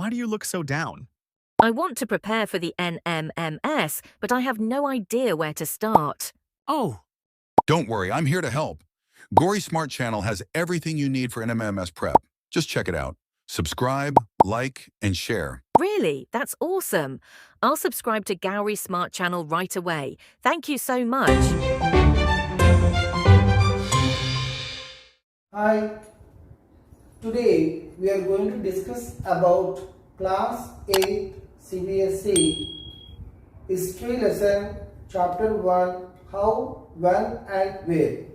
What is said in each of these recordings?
why do you look so down? I want to prepare for the NMMS, but I have no idea where to start. Oh, Don't worry, I'm here to help. Gory Smart Channel has everything you need for NMMS prep. Just check it out. Subscribe, like, and share. Really? That's awesome. I'll subscribe to Gowrie Smart Channel right away. Thank you so much. Hi, today we are going to discuss about Class 8 CBSE History Lesson Chapter 1 How, When and Where.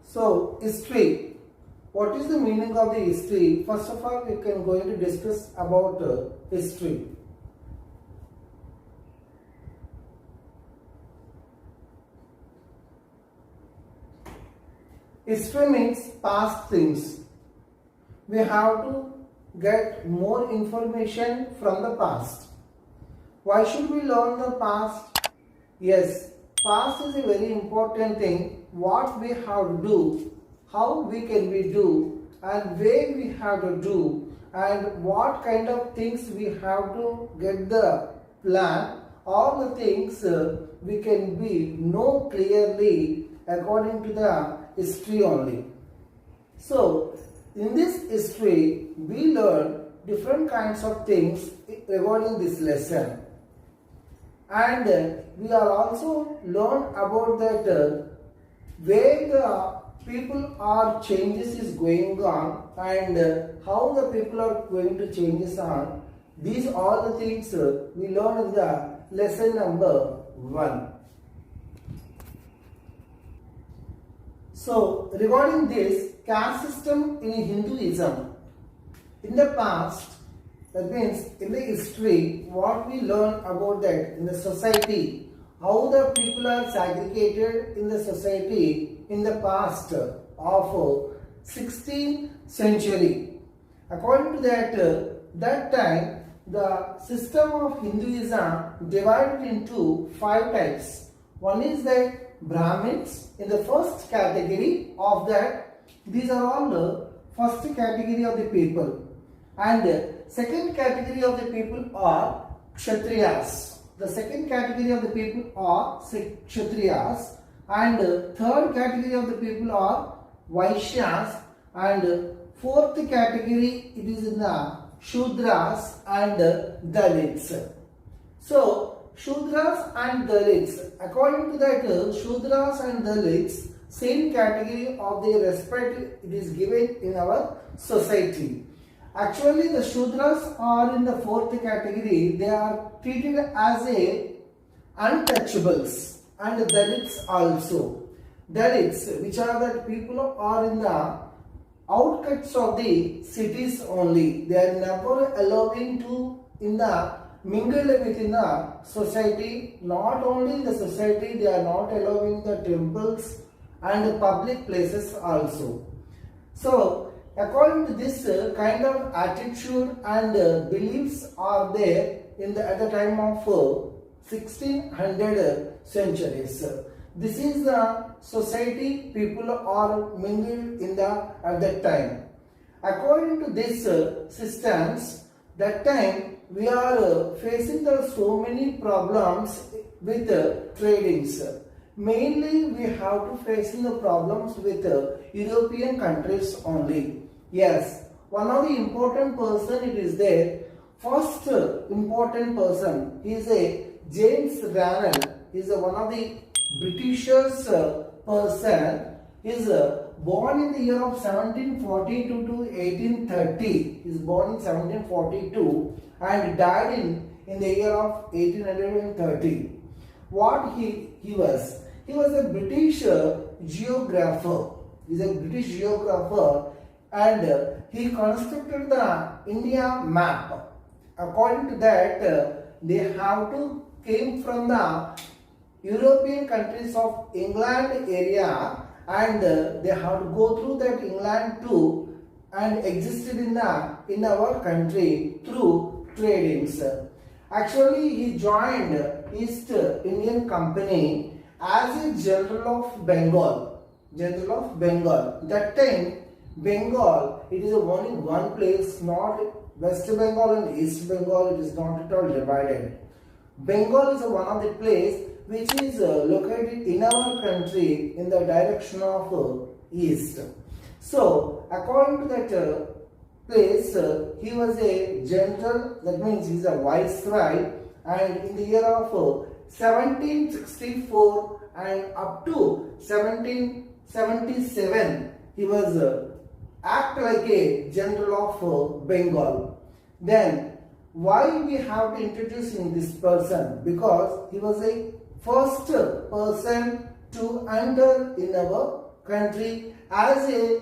So, history. What is the meaning of the history? First of all, we can going to discuss about history. History means past things. We have to get more information from the past. Why should we learn the past? Yes, past is a very important thing. What we have to do, how we can we do, and where we have to do, and what kind of things we have to get the plan. All the things we can be know clearly according to the history only. So, in this history, we learn different kinds of things regarding this lesson. And we are also learn about that where the people are changes is going on and how the people are going to changes on. These are the things we learn in the lesson number 1. So regarding this caste system in Hinduism, in the past, that means in the history, what we learn about that in the society, how the people are segregated in the society in the past of 16th century. According to that time, the system of Hinduism divided into 5 types. One is that Brahmins in the first category of that. These are all the first category of the people. And second category of the people are Kshatriyas. The second category of the people are Kshatriyas, and third category of the people are Vaishyas, and fourth category it is in the Shudras and Dalits. So Shudras and Dalits, according to that Shudras and Dalits, same category of the respect it is given in our society. Actually, the Shudras are in the fourth category. They are treated as a untouchables, and Dalits also. Dalits, which are the people who are in the outskirts of the cities only. They are never allowing to in the mingle within the society. Not only in the society, they are not allowing the temples and public places also. So, according to this kind of attitude and beliefs are there at the time of 1600 centuries. This is the society people are mingled in at that time. According to these systems, that time we are facing so many problems with tradings. Mainly we have to facing the problems with European countries only. Yes, one of the important person it is there. First important person, he is a James Rannell. He is one of the Britishers person. He is born in the year of 1742 to 1830. He is born in 1742 and died in the year of 1830. What he was? He was a British geographer. He is a British geographer, and he constructed the India map. According to that, they have to came from the European countries of England area, and they have to go through that England too and existed in our country through tradings. Actually, he joined East Indian Company as a General of Bengal. General of Bengal. That time, Bengal, it is only one place, not West Bengal and East Bengal. It is not at all divided. Bengal is one of the place which is located in our country in the direction of east. So, according to that place, he was a general, that means he is a viceroy, and in the year of 1764 and up to 1777, he was act like a general of Bengal. Then, why we have to introduce in this person? Because he was a first person to enter in our country as a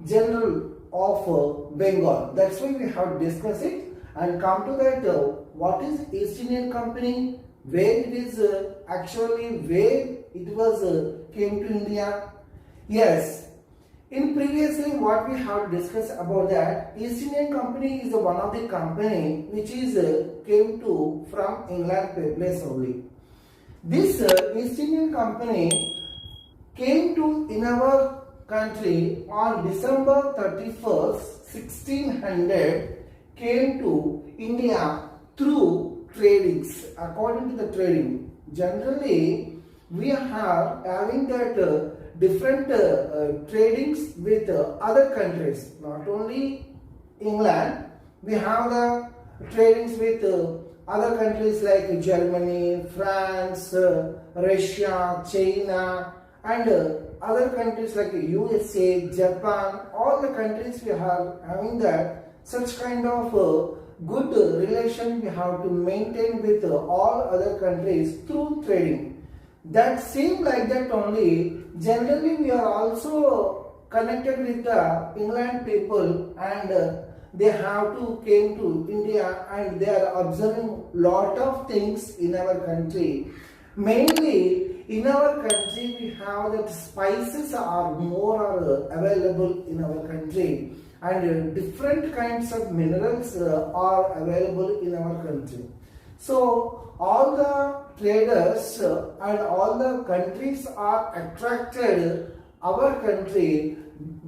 general of Bengal. That's why we have to discuss it and come to that what is East Indian Company, where it is actually where it was came to India. Yes, in previously what we have discussed about that, East Indian Company is one of the company which is came to from England place only. This East Indian Company came to in our country on December 31st, 1600, came to India through tradings. According to the trading, generally we are having that different tradings with other countries, not only England. We have the tradings with other countries like Germany, France, Russia, China, and other countries like USA, Japan. All the countries we are having that such kind of good relation we have to maintain with all other countries through trading. That same like that only. Generally, we are also connected with the England people, and they have to came to India, and they are observing lot of things in our country. Mainly in our country, we have that spices are more available in our country, and different kinds of minerals are available in our country. So all the traders and all the countries are attracted our country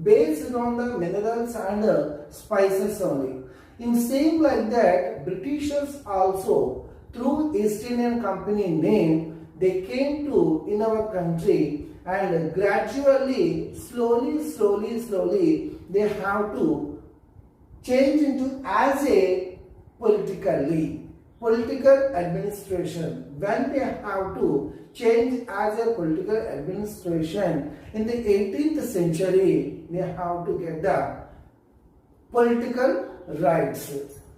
based on the minerals and spices only. In same like that, Britishers also through East Indian Company name, they came to in our country, and gradually, slowly, they have to change into as a political administration. When they have to change as a political administration in the 18th century, they have to get the political rights.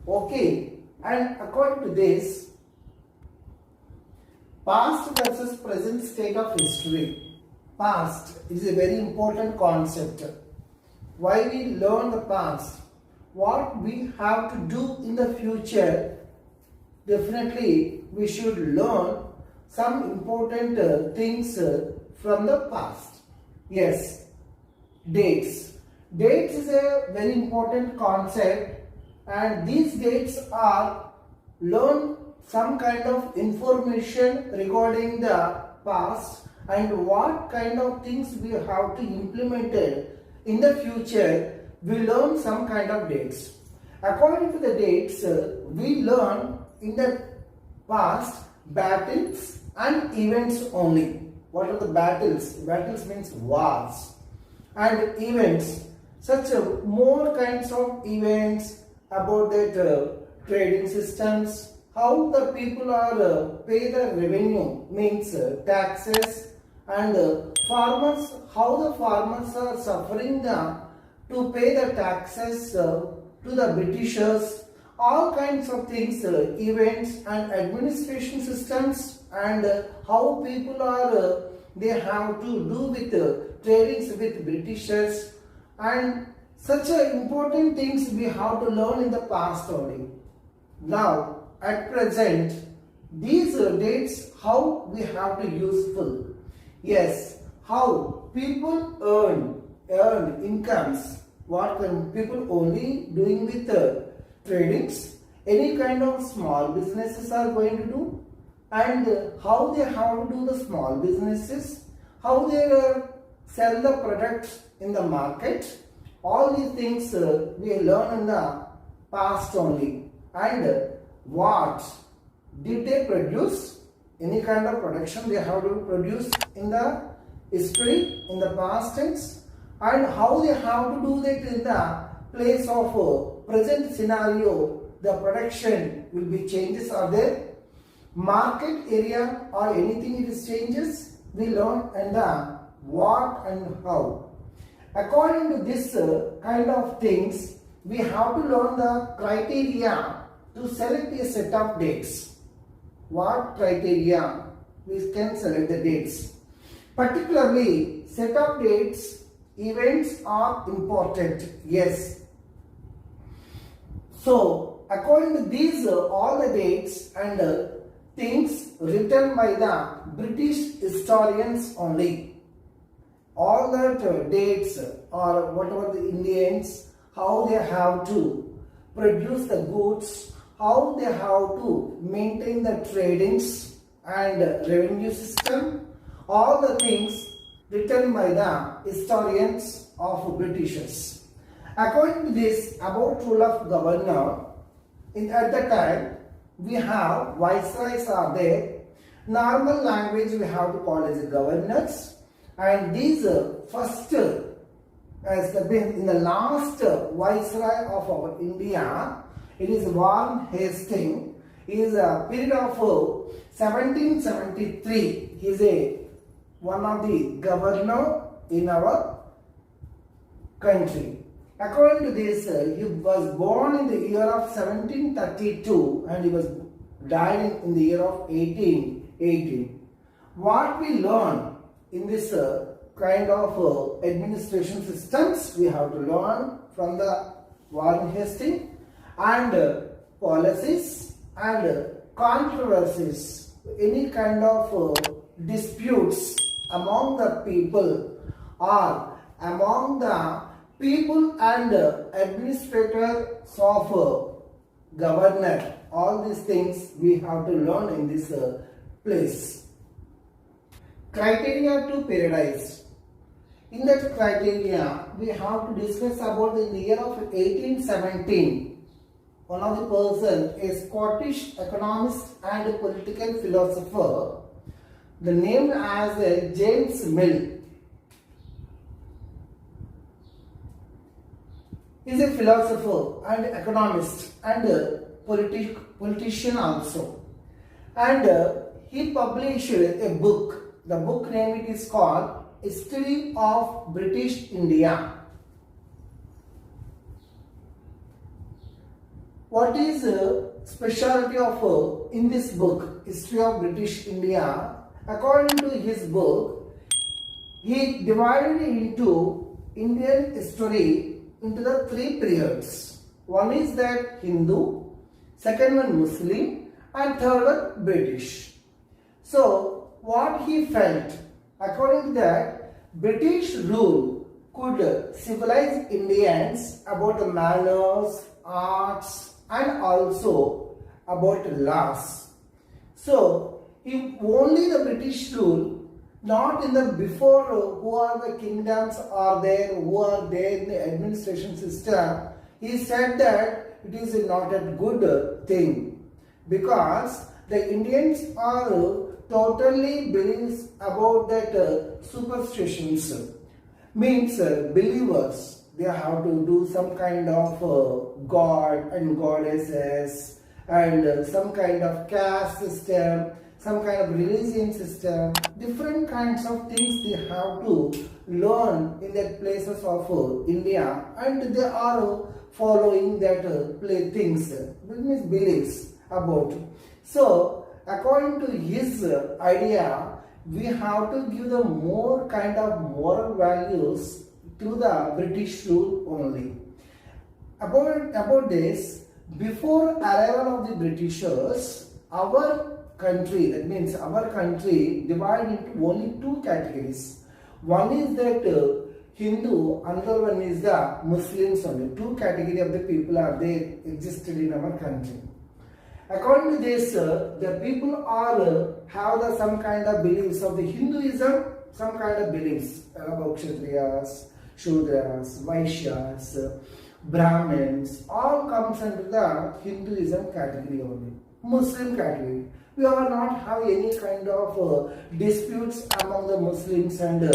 Okay, and according to this, past versus present state of history. Past is a very important concept. Why we learn the past? What we have to do in the future? Definitely we should learn some important things from the past. Yes, dates. Dates is a very important concept, and these dates are learn some kind of information regarding the past and what kind of things we have to implement it in the future. We learn some kind of dates. According to the dates, we learn in the past battles and events only. What are the battles? Battles means wars, and events. Such more kinds of events about that trading systems, how the people are pay the revenue, means taxes, and farmers, how the farmers are suffering to pay the taxes to the Britishers. All kinds of things, events and administration systems, and how people are they have to do with tradings with Britishers, and such important things we have to learn in the past only. Now at present these dates, how we have to useful. Yes, how people earn incomes. What can people only doing with tradings? Any kind of small businesses are going to do, and how they have to do the small businesses, how they sell the products in the market. All these things we learn in the past only. And what did they produce? Any kind of production they have to produce in the history, in the past tense, and how they have to do that in the place of present scenario. The production will be changes are there. Market area or anything it is changes, we learn and the what and how. According to this kind of things, we have to learn the criteria to select a set of dates. What criteria we can select the dates? Particularly, set of dates, events are important. Yes. So, according to these all the dates and things written by the British historians only. All that dates or whatever the Indians, how they have to produce the goods, how they have to maintain the tradings and revenue system, all the things written by the historians of Britishers. According to this, about rule of governor, at the time we have viceroys are there. Normal language we have to call as governors, and these first as in the last viceroy of our India, it is Warren Hastings. He is a period of 1773. He is one of the governor in our country. According to this, he was born in the year of 1732 and he was died in the year of 1818. What we learn in this kind of administration systems, we have to learn from the Warren Hastings and policies and controversies, any kind of disputes among the people or among the people and administrators of governor. All these things we have to learn in this place. Criteria to periodize. In that criteria, we have to discuss about in the year of 1817. One of the person, a Scottish economist and political philosopher, the name as James Mill, is a philosopher and economist and politician also. And he published a book. The book name it is called History of British India. What is the specialty of in this book, History of British India? According to his book, he divided into Indian history into the three periods. One is that Hindu, second one Muslim, and third one British. So, what he felt, according to that, British rule could civilize Indians about the manners, arts, and also about laws. So, if only the British rule, not in the before who are the kingdoms are there, who are there in the administration system, he said that it is not a good thing because the Indians are totally believes about that superstitions, means believers. They have to do some kind of god and goddesses and some kind of caste system, some kind of religion system, different kinds of things they have to learn in that places of India, and they are following that play things, which means beliefs about. So, according to his idea, we have to give the more kind of moral values to the British rule only. About this, before arrival of the Britishers, our country, that means our country, divided into only two categories. One is that Hindu, another one is the Muslims only. Two category of the people are there existed in our country. According to this, the people are have some kind of beliefs of the Hinduism, some kind of beliefs about Kshatriyas, Shudras, Vaishyas, Brahmins, all comes under the Hinduism category only. Muslim category. We are not have any kind of disputes among the Muslims and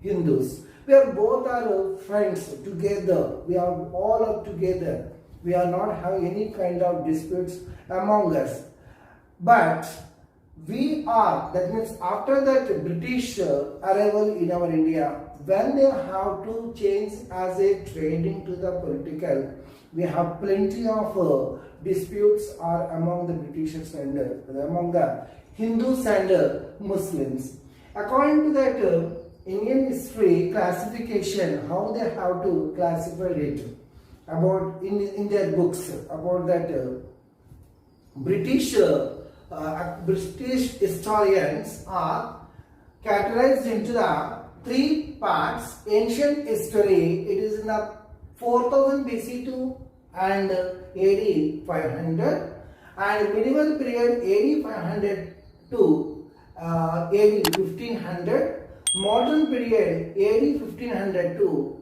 Hindus. We are both are friends together. We are all are together. We are not having any kind of disputes among us. But we are, that means after that British arrival in our India, when they have to change as a trading to the political, we have plenty of disputes are among the Britishers and among the Hindus and Muslims. According to that Indian history classification, how they have to classify it about in their books about that British historians are categorized into the three parts. Ancient history, it is in the 4000 BC to and AD 500, and medieval period AD 500 to AD 1500, modern period AD 1500 to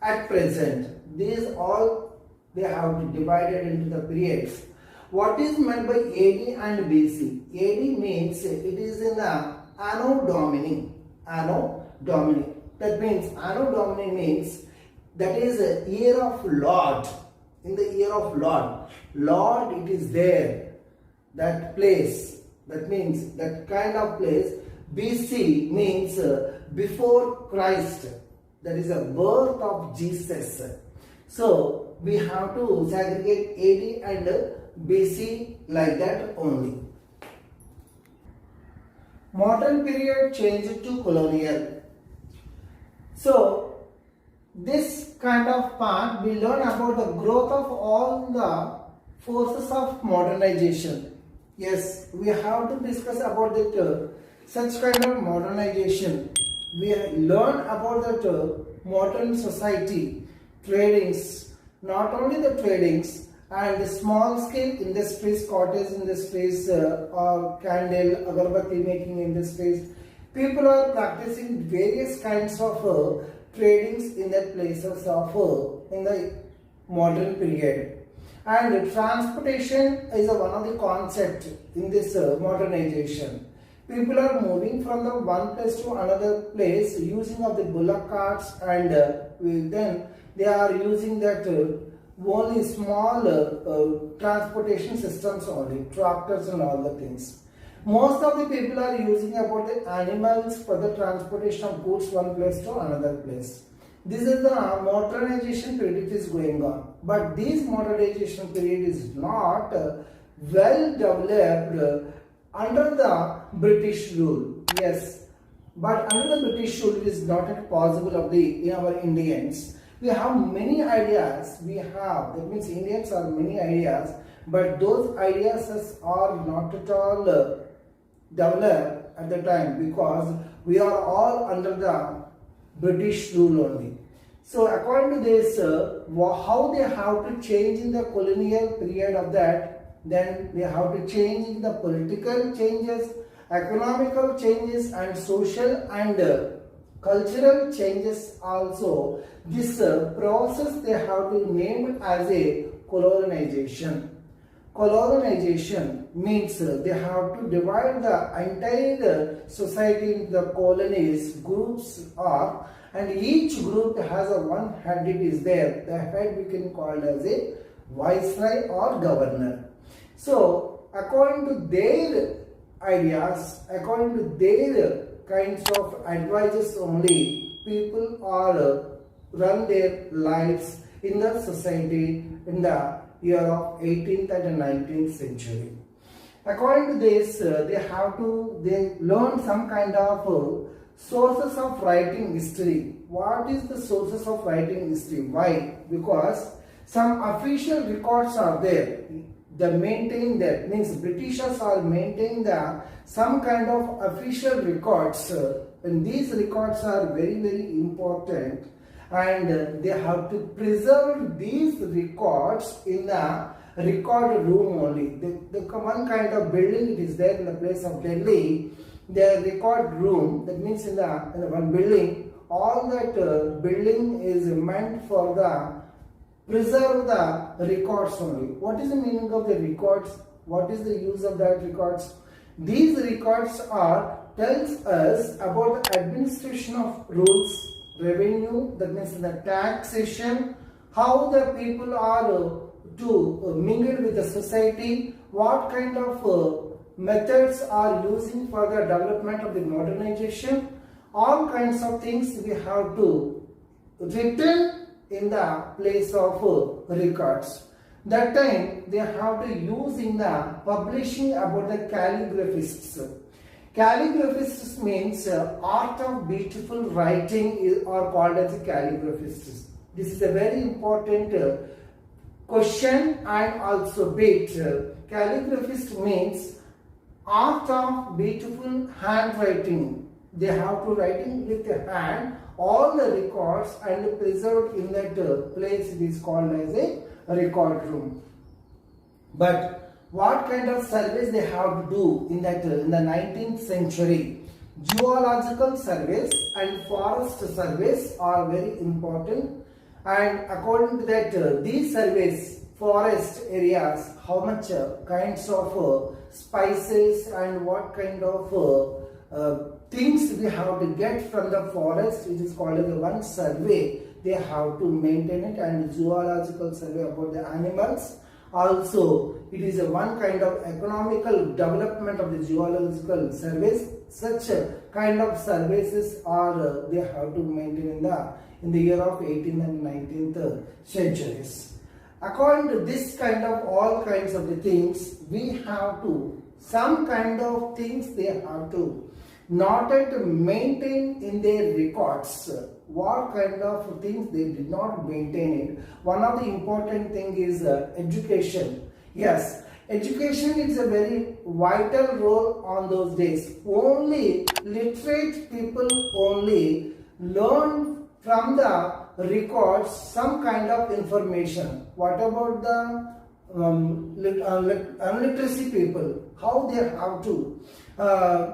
at present. These all they have to divide it into the periods. What is meant by AD and BC? AD means it is in the Anno Domini. Anno Domini. That means Anno Domini means that is a year of Lord. In the year of Lord. Lord, it is there. That place. That means that kind of place. BC means before Christ. That is a birth of Jesus. So we have to segregate AD and BC like that only. Modern period changed to colonial. So this kind of part we learn about the growth of all the forces of modernization. Yes, we have to discuss about that such kind of modernization. We learn about that modern society, tradings, not only the tradings and small scale industries, cottage industries or candle, agarbatti making industries. People are practicing various kinds of tradings in the places of in the modern period. And transportation is one of the concepts in this modernization. People are moving from the one place to another place using of the bullock carts, and then they are using that only small transportation systems only, tractors and all the things. Most of the people are using about the animals for the transportation of goods one place to another place. This is the modernization period is going on. But this modernization period is not well developed under the British rule. Yes, but under the British rule it is not possible of the in our Indians. We have many ideas. That means Indians are many ideas, but those ideas are not at all developed at the time because we are all under the British rule only. So according to this, how they have to change in the colonial period of that, then they have to change in the political changes, economical changes and social and cultural changes also. This process they have to name as a colonization. Colonization means they have to divide the entire society into the colonies, groups are, and each group has a one head it is there. The head we can call as a viceroy or governor. So according to their ideas, according to their kinds of advices only, people are run their lives in the society in the year of 18th and 19th century. According to this, they learn some kind of sources of writing history. What is the sources of writing history? Why? Because some official records are there. they maintain that, means Britishers are maintaining some kind of official records, and these records are very, very important, and they have to preserve these records in the record room only. The one kind of building it is there in the place of Delhi, the record room, that means in the one building, all that building is meant for the preserve the records only. What is the meaning of the records? What is the use of that records? These records tells us about the administration of rules, revenue, that means the taxation, how the people are to mingle with the society, what kind of methods are using for the development of the modernization, all kinds of things we have to written in the place of records. That time they have to use in the publishing about the calligraphists. Calligraphists means art of beautiful writing are called as calligraphists. This is a very important question and also bit. Calligraphist means art of beautiful handwriting. They have to writing with the hand all the records and preserved in that place. It is called as a record room. But what kind of surveys they have to do in that in the 19th century? Geological surveys and forest surveys are very important, and according to that these surveys, forest areas, how much kinds of spices and what kind of things we have to get from the forest, it is called as one survey. They have to maintain it, and zoological survey about the animals. Also, it is a one kind of economical development of the geological surveys. Such kind of services are they have to maintain in the year of 18th and 19th centuries. According to this kind of all kinds of the things, we have to some kind of things they have to not to maintain in their records. What kind of things they did not maintain it? One of the important thing is education. Yes, education is a very vital role on those days. Only literate people only learn from the records some kind of information. What about the illiteracy people? How they have to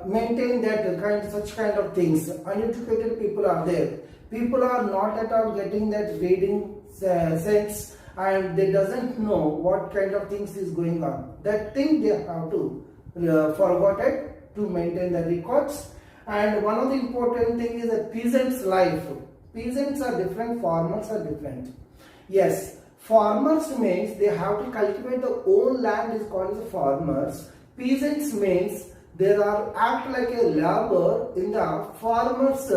maintain that such kind of things. Uneducated people are there. People are not at all getting that reading sense, and they doesn't know what kind of things is going on. That thing they have to forgot it to maintain the records. And one of the important thing is a peasant's life. Peasants are different, farmers are different. Yes, farmers means they have to cultivate their own land, is called as farmers. Peasants means they are act like a labor in the farmers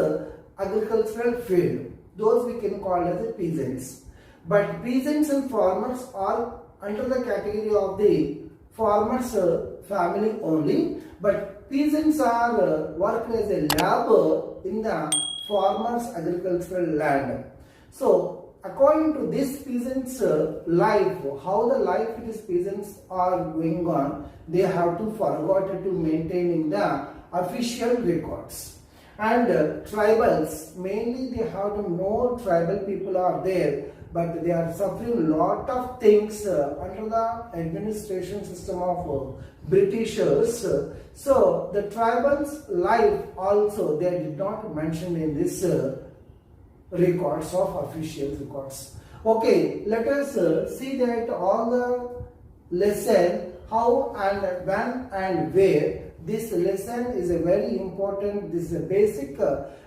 agricultural field. Those we can call as peasants. But peasants and farmers are under the category of the farmers family only. But peasants are working as a labor in the farmers agricultural land. So according to this peasants life, how the life it is peasants are going on, they have to forget to maintain in the official records. And tribals, mainly they have to know tribal people are there, but they are suffering a lot of things under the administration system of Britishers. So the tribals life also they did not mention in this records of official records. Okay, let us see that all the lesson how and when and where. This lesson is a very important, this is a basic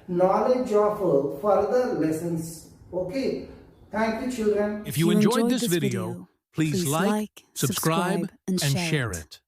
knowledge of further lessons. Okay, thank you children. If you enjoyed this video, please like, subscribe, and share it.